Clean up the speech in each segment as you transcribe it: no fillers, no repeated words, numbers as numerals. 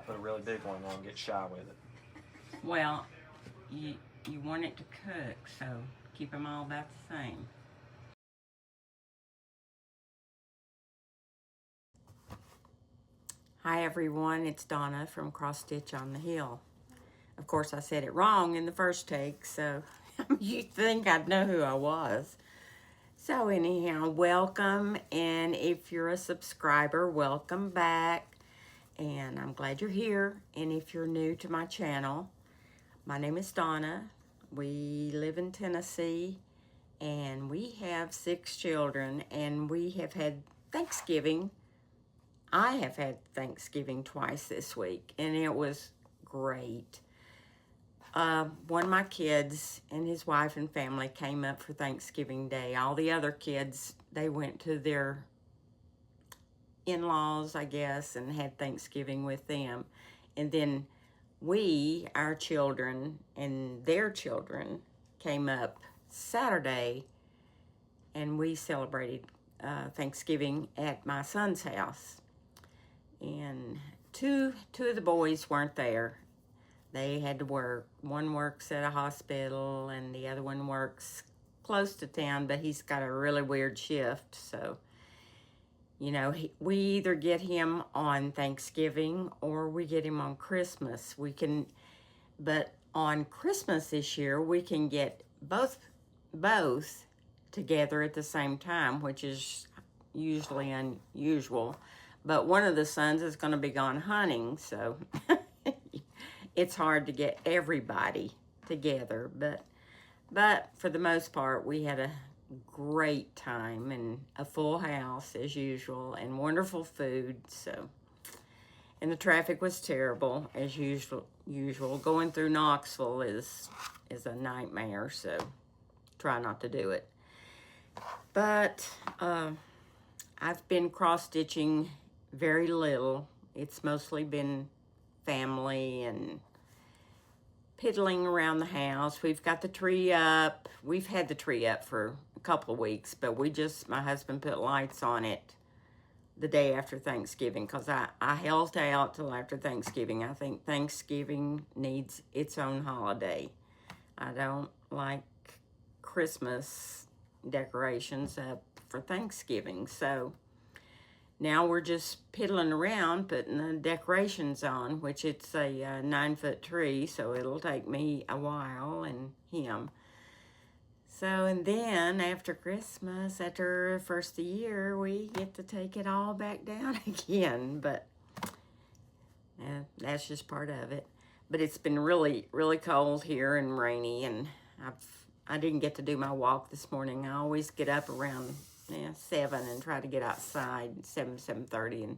not put a really big one on and get shy with it. Well, you want it to cook, so keep them all about the same. Hi everyone, it's Donna from Crossstitch on the Hill. Of course, I said it wrong in the first take, so you'd think I'd know who I was. So anyhow, welcome, and if you're a subscriber, welcome back, and I'm glad you're here. And if you're new to my channel, my name is Donna. We live in Tennessee, and we have 6 children, and we have had Thanksgiving. I have had Thanksgiving twice this week, and it was great. One of my kids and his wife and family came up for Thanksgiving Day. All the other kids, they went to their in-laws, I guess, and had Thanksgiving with them. And then we, our children and their children, came up Saturday, and we celebrated Thanksgiving at my son's house. And two of the boys weren't there. They had to work. One works at a hospital, and the other one works close to town, but he's got a really weird shift. So, you know, we either get him on Thanksgiving or we get him on Christmas. But on Christmas this year, we can get both together at the same time, which is usually unusual. But one of the sons is going to be gone hunting, so it's hard to get everybody together. But for the most part, we had a great time and a full house as usual and wonderful food. So, and the traffic was terrible as usual. Going through Knoxville is a nightmare, so try not to do it. But I've been cross-stitching very little. It's mostly been family and piddling around the house. We've got the tree up. We've had the tree up for a couple of weeks, but my husband put lights on it the day after Thanksgiving, because I held out till after Thanksgiving. I think Thanksgiving needs its own holiday. I don't like Christmas decorations up for Thanksgiving, so now we're just piddling around putting the decorations on, which it's a 9-foot tree, so it'll take me a while and him. So, and then after Christmas, after the first of the year, we get to take it all back down again, but that's just part of it. But it's been really, really cold here and rainy, and I didn't get to do my walk this morning. I always get up around 7 and try to get outside 7:30 and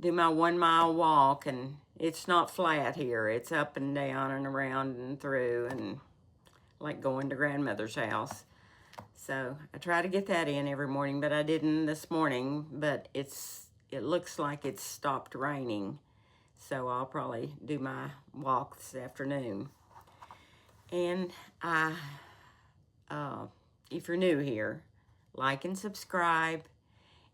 do my 1-mile walk. And it's not flat here. It's up and down and around and through, and like going to grandmother's house. So I try to get that in every morning, but I didn't this morning. But it looks like it's stopped raining, so I'll probably do my walk this afternoon. And if you're new here, like and subscribe,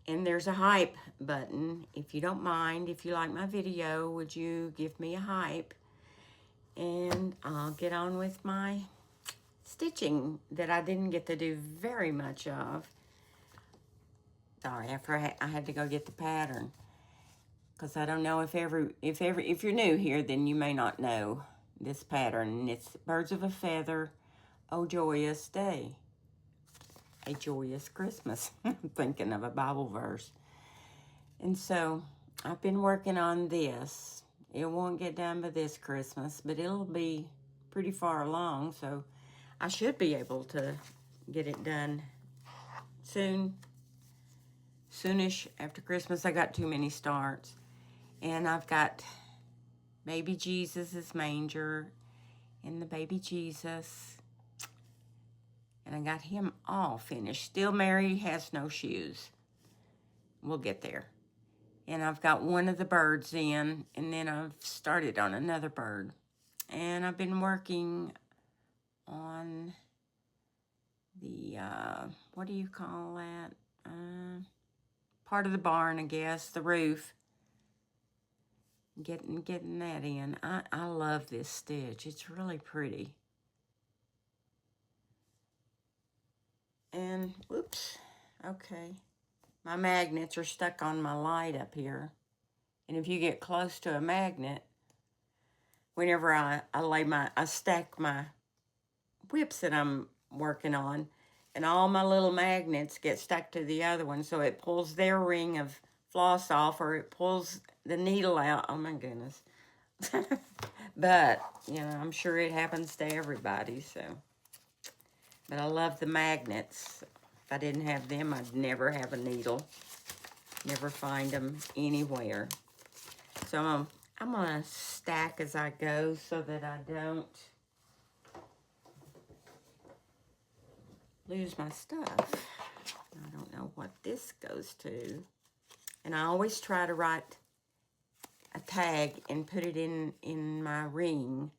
and there's a hype button. If you don't mind, if you like my video, would you give me a hype? And I'll get on with my stitching that I didn't get to do very much of. Sorry, after I had to go get the pattern, because I don't know if you're new here, then you may not know this pattern. It's Birds of a Feather, Oh Joyous Day. A Joyous Christmas. I'm thinking of a Bible verse. And so I've been working on this. It won't get done by this Christmas, but it'll be pretty far along, so I should be able to get it done soonish after Christmas. I got too many starts. And I've got baby Jesus' manger and the baby Jesus. And I got him all finished. Still, Mary has no shoes. We'll get there. And I've got one of the birds in, and then I've started on another bird. And I've been working on the, what do you call that? Part of the barn, I guess, the roof. Getting that in. I love this stitch. It's really pretty. And, whoops, okay. My magnets are stuck on my light up here. And if you get close to a magnet, whenever I stack my WIPS that I'm working on, and all my little magnets get stuck to the other one, so it pulls their ring of floss off, or it pulls the needle out. Oh my goodness. But, you know, I'm sure it happens to everybody, so. But I love the magnets. If I didn't have them, I'd never have a needle. Never find them anywhere. So I'm going to stack as I go so that I don't lose my stuff. I don't know what this goes to. And I always try to write a tag and put it in my ring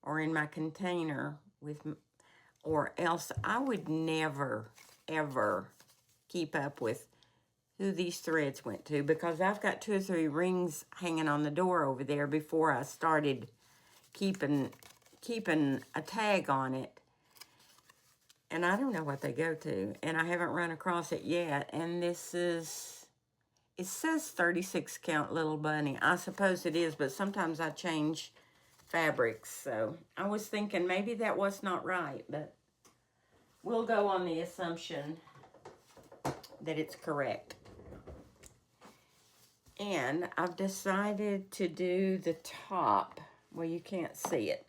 or in my container with, or else I would never, ever keep up with who these threads went to, because I've got 2 or 3 rings hanging on the door over there before I started keeping a tag on it. And I don't know what they go to, and I haven't run across it yet. And this is, it says 36 count little bunny. I suppose it is, but sometimes I change fabrics. So I was thinking maybe that was not right, but we'll go on the assumption that it's correct. And I've decided to do the top. Well, you can't see it.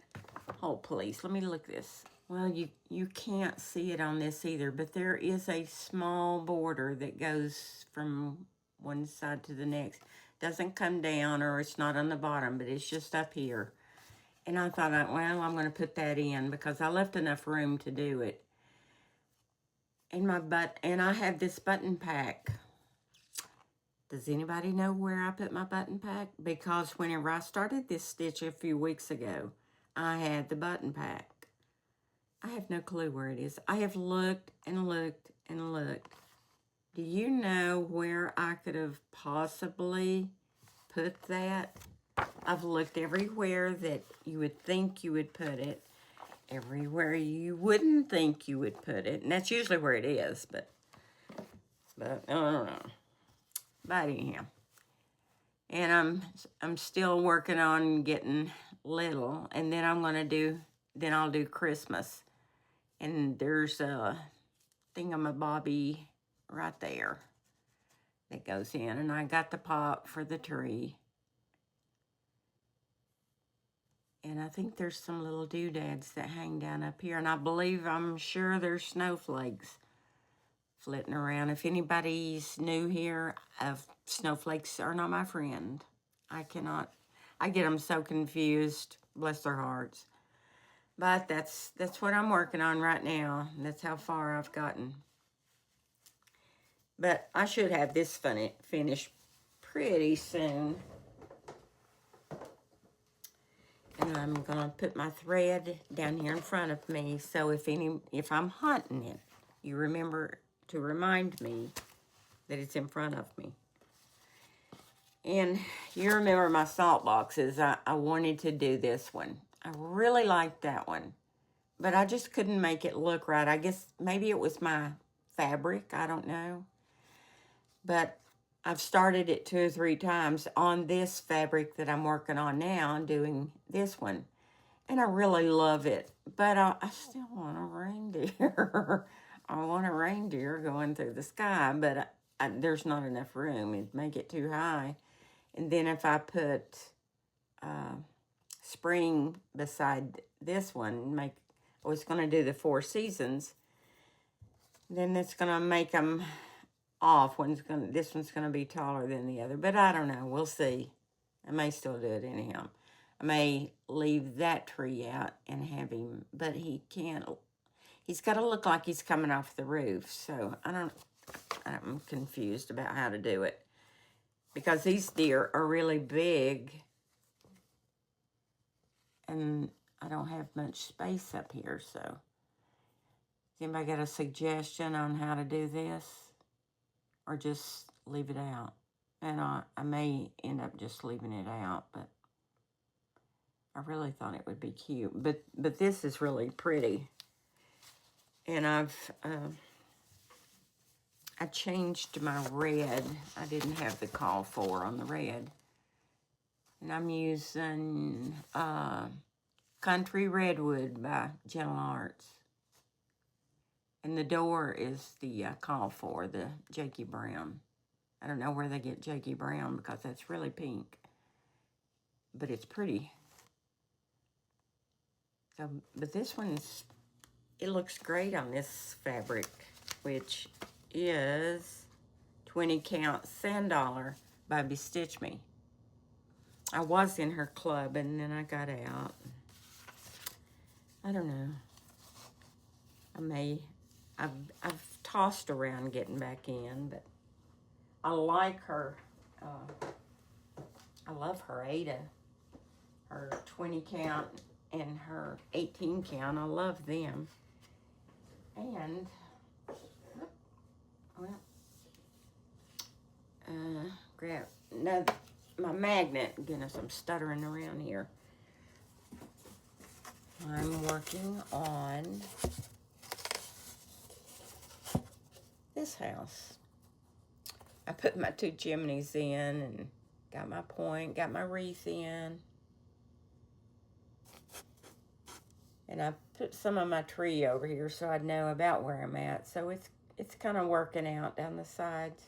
Oh, please, let me look this. Well, you can't see it on this either, but there is a small border that goes from one side to the next. Doesn't come down, or it's not on the bottom, but it's just up here. And I thought, well, I'm going to put that in because I left enough room to do it. And I have this button pack. Does anybody know where I put my button pack? Because whenever I started this stitch a few weeks ago, I had the button pack. I have no clue where it is. I have looked and looked and looked. Do you know where I could have possibly put that? I've looked everywhere that you would think you would put it, everywhere you wouldn't think you would put it, and that's usually where it is, but I don't know. But anyhow, and I'm still working on getting little, and then I'll do Christmas, and there's a thingamabobby right there that goes in, and I got the pop for the tree, and I think there's some little doodads that hang down up here, and I'm sure there's snowflakes flitting around. If anybody's new here, snowflakes are not my friend. I get them so confused, bless their hearts. But that's what I'm working on right now. That's how far I've gotten. But I should have this finished pretty soon. And I'm gonna put my thread down here in front of me, so if I'm hunting it, you remember to remind me that it's in front of me. And you remember my salt boxes. I wanted to do this one. I really liked that one, but I just couldn't make it look right. I guess maybe it was my fabric. I don't know. But I've started it 2 or 3 times on this fabric that I'm working on now, doing this one. And I really love it. But I still want a reindeer. I want a reindeer going through the sky, but there's not enough room. It'd make it too high. And then if I put spring beside this one, I was going to do the 4 seasons, then it's going to make them off. This one's going to be taller than the other, but I don't know. We'll see. I may still do it anyhow. I may leave that tree out and have him, but he can't. He's got to look like he's coming off the roof, so I'm confused about how to do it, because these deer are really big, and I don't have much space up here, so. Has anybody got a suggestion on how to do this? Or just leave it out? And I may end up just leaving it out, but I really thought it would be cute. But this is really pretty. And I changed my red. I didn't have the call for on the red. And I'm using Country Redwood by Gentle Arts. And the door is the call for, the Jakey Brown. I don't know where they get Jakey Brown because that's really pink. But it's pretty. So, but this one's, it looks great on this fabric, which is 20 Count Sand Dollar by Bestitch Me. I was in her club and then I got out. I don't know. I've tossed around getting back in, but I like her. I love her Ada, her 20 count and her 18 count. I love them. And, well, grab, no, my magnet. Goodness, I'm stuttering around here. I'm working on this house. I put my 2 chimneys in and got my point, got my wreath in. And I put some of my tree over here so I'd know about where I'm at. So it's kind of working out down the sides.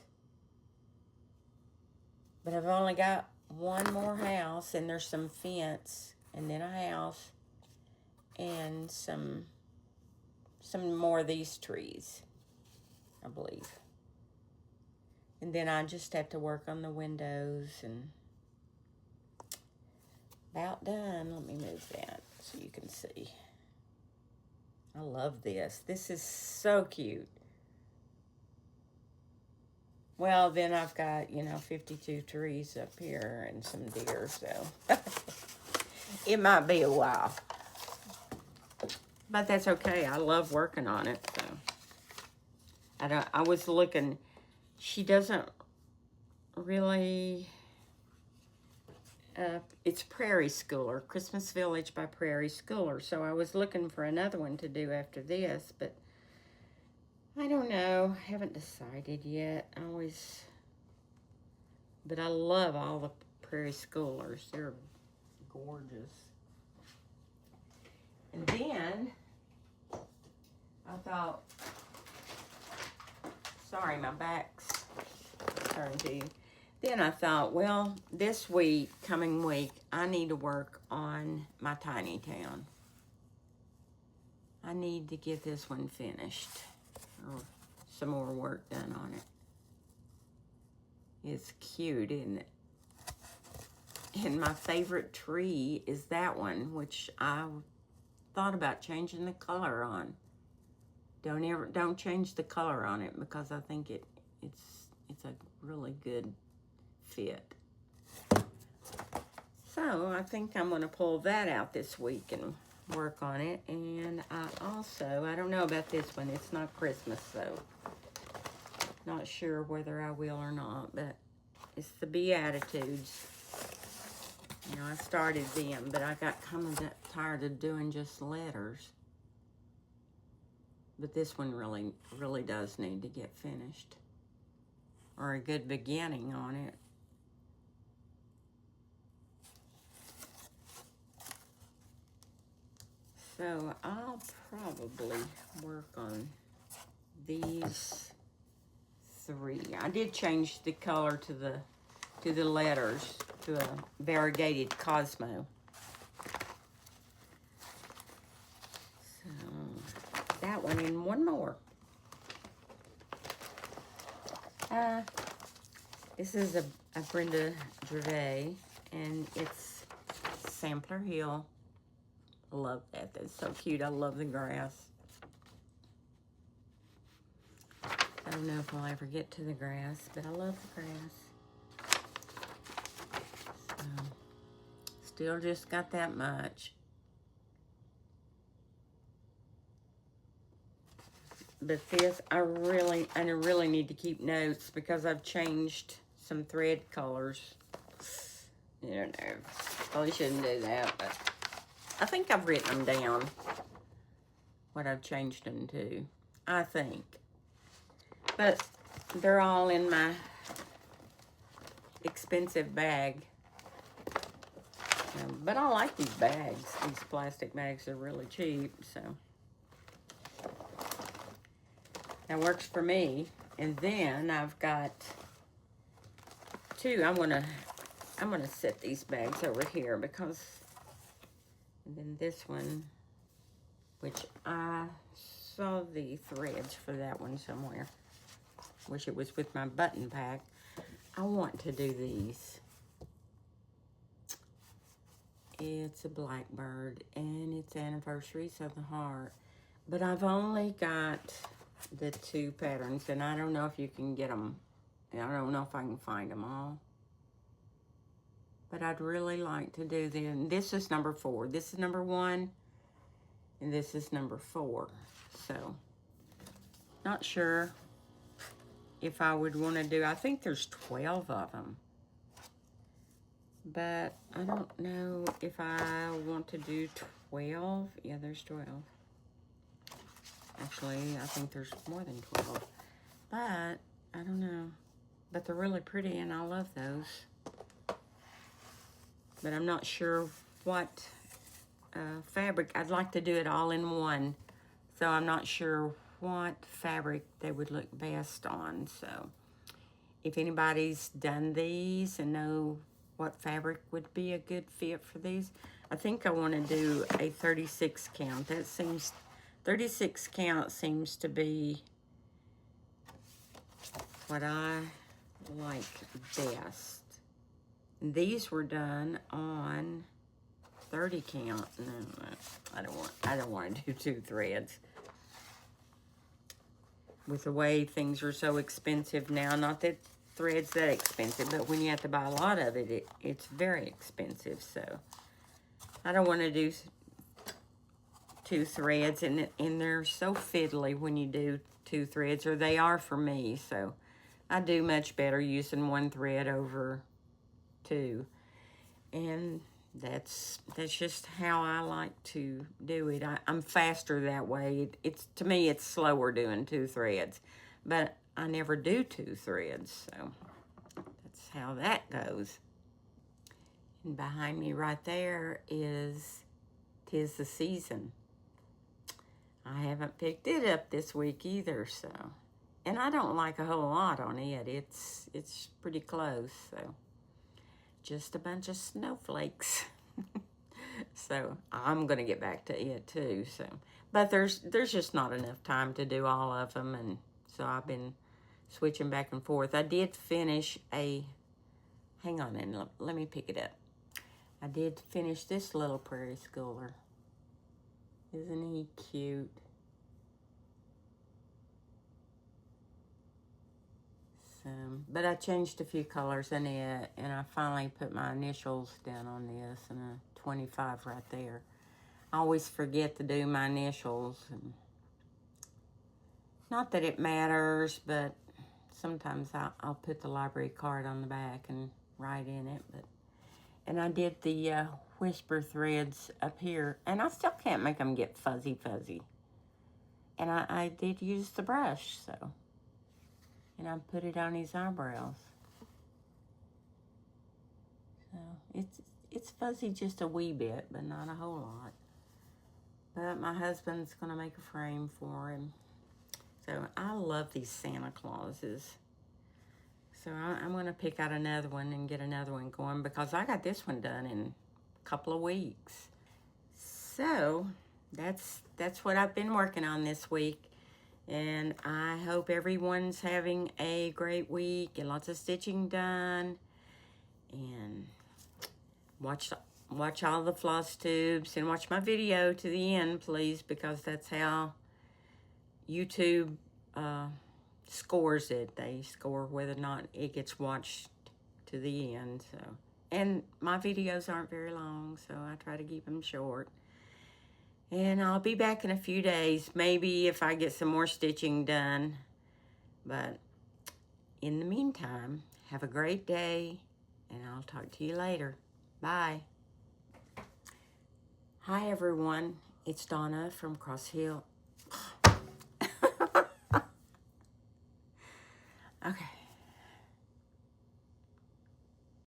But I've only got one more house, and there's some fence, and then a house, and some more of these trees, I believe. And then I just have to work on the windows, and about done. Let me move that so you can see. I love this. This is so cute. Well, then I've got, 52 trees up here and some deer, so it might be a while. But that's okay. I love working on it, so. I was looking, she doesn't really, it's Prairie Schooler, Christmas Village by Prairie Schooler. So I was looking for another one to do after this, but I don't know. I haven't decided yet. But I love all the Prairie Schoolers. They're gorgeous. And then I thought, sorry, my back's turned to you. Then I thought, well, this week, coming week, I need to work on my tiny town. I need to get this one finished. Or some more work done on it. It's cute, isn't it? And my favorite tree is that one, which I thought about changing the color on. Don't change the color on it, because I think it's a really good fit. So I think I'm going to pull that out this week and work on it. And I don't know about this one. It's not Christmas, so not sure whether I will or not, but it's the Beatitudes. I started them, but I got kind of tired of doing just letters. But this one really does need to get finished, or a good beginning on it. So I'll probably work on these 3. I did change the color to the letters to a variegated Cosmo. So that one and one more. This is a Brenda Gervais, and it's Sampler Hill. I love that. That's so cute. I love the grass. I don't know if I'll ever get to the grass, but I love the grass. So, still just got that much. But this, I really need to keep notes, because I've changed some thread colors. I don't know. Probably shouldn't do that, but I think I've written them down, what I've changed them to, I think. But they're all in my expensive bag. But I like these bags. These plastic bags are really cheap, so that works for me. And then I've got two. I'm gonna set these bags over here because, and then this one, which I saw the threads for that one somewhere. Wish it was with my button pack. I want to do these. It's a blackbird and it's anniversaries of the heart. But I've only got the two patterns and I don't know if you can get them. I don't know if I can find them all. But I'd really like to do them. This is number 4. This is number 1. And this is number 4. So, not sure if I would want to do, I think there's 12 of them. But I don't know if I want to do 12. Yeah, there's 12. Actually, I think there's more than 12. But, I don't know. But they're really pretty and I love those. But I'm not sure what fabric. I'd like to do it all in one. So I'm not sure what fabric they would look best on. So if anybody's done these and know what fabric would be a good fit for these, I think I want to do a 36 count. That seems, 36 count seems to be what I like best. These were done on 30 count. No, I don't want to do 2 threads. With the way things are so expensive now, not that thread's that expensive, but when you have to buy a lot of it, it's very expensive. So I don't want to do 2 threads, and they're so fiddly when you do 2 threads, or they are for me. So I do much better using 1 thread over 2, and that's just how I like to do it. I'm faster that way. It's to me, it's slower doing 2 threads, but I never do 2 threads, so that's how that goes. And behind me right there is 'Tis the Season. I haven't picked it up this week either, so, and I don't like a whole lot on it. It's pretty close, so just a bunch of snowflakes. So I'm gonna get back to it too. So, but there's just not enough time to do all of them, and so I've been switching back and forth. I did finish a, hang on and let me pick it up. I did finish this little Prairie Schooler. Isn't he cute? But I changed a few colors in it, and I finally put my initials down on this, and a 25 right there. I always forget to do my initials, and not that it matters, but sometimes I'll put the library card on the back and write in it. And I did the whisper threads up here, and I still can't make them get fuzzy. And I did use the brush, so. And I put it on his eyebrows. So it's fuzzy just a wee bit, but not a whole lot. But my husband's gonna make a frame for him. So I love these Santa Clauses. So I'm gonna pick out another one and get another one going, because I got this one done in a couple of weeks. So that's what I've been working on this week. And I hope everyone's having a great week and lots of stitching done. And watch all the floss tubes and watch my video to the end, please, because that's how YouTube scores it. They score whether or not it gets watched to the end. So, and my videos aren't very long, so I try to keep them short. And I'll be back in a few days, maybe if I get some more stitching done. But in the meantime, Have a great day, and I'll talk to you later. Bye. Hi, everyone. It's Donna from Crosshill